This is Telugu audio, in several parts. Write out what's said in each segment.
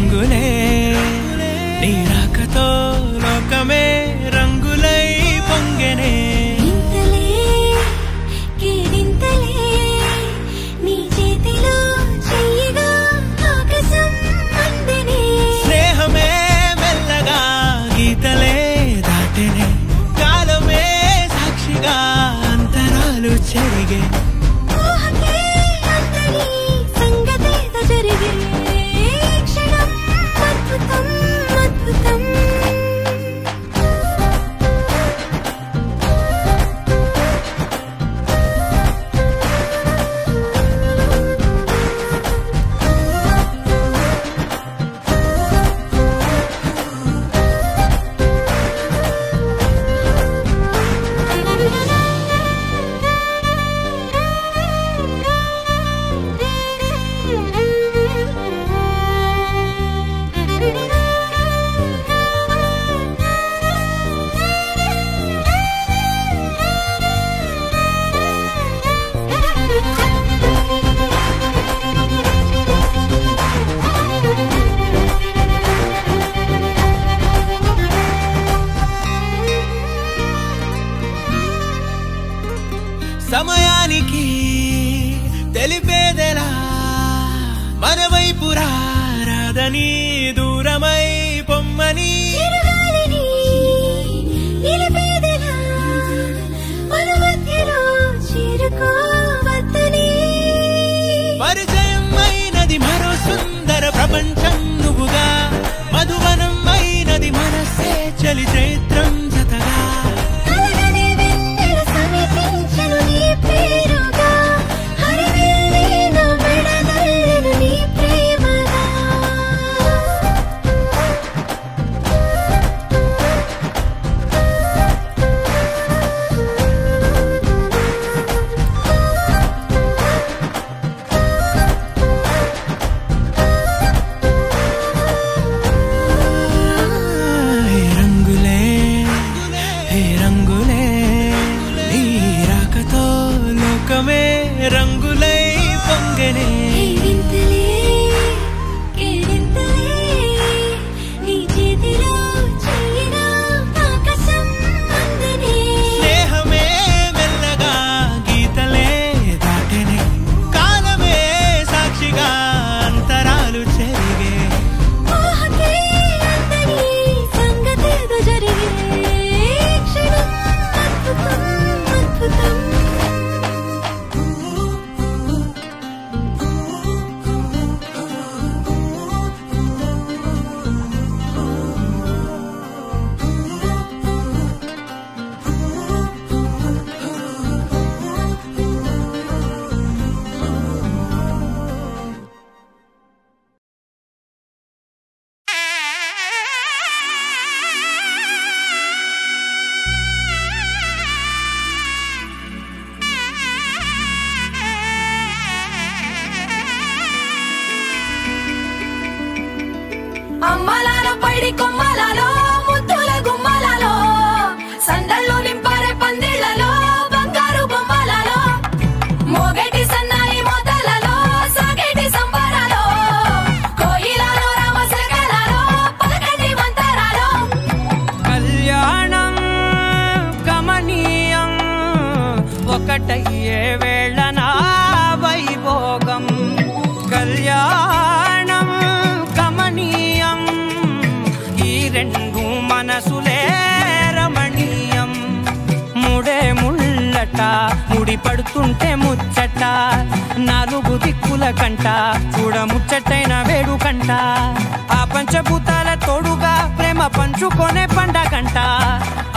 రంగులే నీ రాకతో లోకమే రంగులై పొంగెనే స్నేహమే మెల్లగా గీతలే దాటెనే కాలమే సాక్షిగా అంతరాలు చెరిగే సమయానికి తెలిపేదెలా మన వైపు రాదని దూరమై పొమ్మని పరిచయం అయినది మరో సుందర ప్రపంచం నువ్వుగా మధువనం అయినది మనసే చలి చైత్రం జతగా రంగులై పొంగెనే స్నేహమే మెల్లగా గీతలే దాటెనే కాలమే సాక్షిగా అంతరాలు చెరిగే అమ్మలాలో పైడి కొమ్మలాలో ముద్దుల గుమ్మలాలో సందళ్ళు నింపారే పందిళ్లలో బంగారు బొమ్మలాలో మోగేటి సన్నాయి మోతలలో సాగేటి సంబరాలో కోయిలలో రామశకలలో పలకటి మంతరాలో కళ్యాణం గమనీయం ఒకటయ్యే వేళనా వైభోగం కళ్యాణం గమనీయం ఈ రెండు మనసులే రమణీయం ముడే ముళ్ళట ముడి పడుతుంటే ముచ్చట నాలుగు దిక్కుల కంట చూడ ముచ్చటైన వేడుకంట ఆ పంచభూతాల తోడుగా ప్రేమ పంచుకొనే పండగంట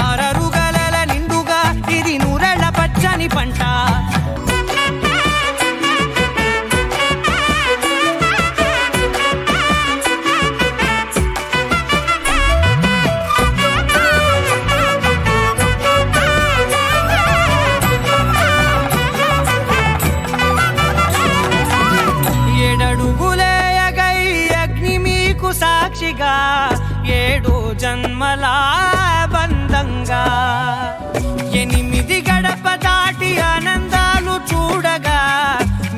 ఆరరుగల నిండుగా ఇది నూరెళ్ళ పచ్చని పంట సాక్షిగా 7 జన్మల బంధంగా 8 గడప దాటి ఆనందాలు చూడగా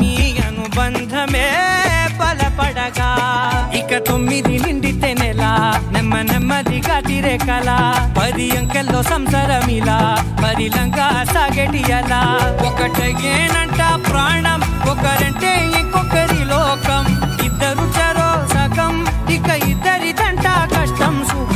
మీ అనుబంధమే బలపడగా ఇక 9 కళ 10 అంకెల్లో సంసారమిలా పరిలంగా సాగేటి అలా ఒకటేనంట ప్రాణం ఒకరంటే ఇంకొకరి లోకం ఇద్దరు చరో సగం ఇక ఇద్దరిదంట కష్టం సుఖం